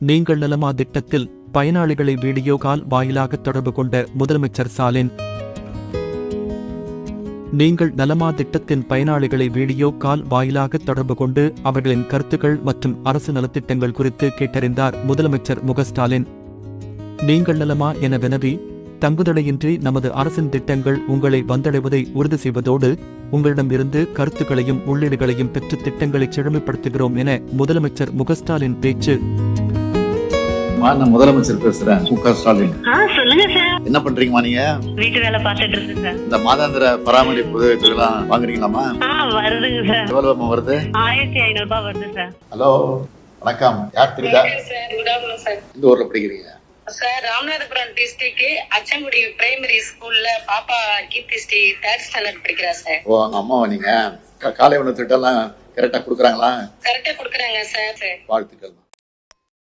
நீங்கள் நலமா திட்டத்தில் பயனாளிகளை வீடியோ கால் வாயிலாக தொடர்பு கொண்ட முதலமைச்சர் ஸ்டாலின். நீங்கள் நலமா திட்டத்தின் பயனாளிகளை வீடியோ கால் வாயிலாக தொடர்பு கொண்டு அவர்களின் கருத்துக்கள் மற்றும் அரசு நலத்திட்டங்கள் குறித்து கேட்டறிந்தார் முதலமைச்சர் ஸ்டாலின். நீங்கள் நலமா என வினவி, தங்குதடையின்றி நமது அரசின் திட்டங்கள் உங்களை வந்தடைவதை உறுதி செய்வதோடு உங்களிடம் இருந்து கருத்துக்களையும் உள்ளீடுகளையும் பெற்று திட்டங்களை செழுமைப்படுத்துகிறோம் என முதலமைச்சர் ஸ்டாலின் பேச்சு. நான் முதலமைச்சர் பேசுறேன், ஸ்டாலின். சொல்லுங்க சார். என்ன பண்றீங்கம்மா நீங்க? வீட்டு வேலை பார்த்துட்டு இருக்கேன் சார். இந்த மாதாந்திர பராமரிப்பு உதவித்தொகைலாம் வாங்குறீங்களாமா? வருதுங்க சார். எவ்வளவு வருது? 1500 ரூபாய் வருது சார். ஹலோ, வணக்கம். யார் தெரியுதா? சார். இந்த ஊர்ல படிக்கிறீங்க? Sir, Ramanathapuram district Achankudi primary ஸ்கூல்ல பாப்பா கீர்த்தி ஸ்ரீ 3rd ஸ்டாண்டர்ட் படிக்கிறா சார். ஓ, அங்க அம்மாவா நீங்க? காலை உணவு திட்டம் எல்லாம் கரெக்டா குடுக்கறாங்களா? கரெக்டா குடுக்கறாங்க சார். வாழ்த்துக்கள்.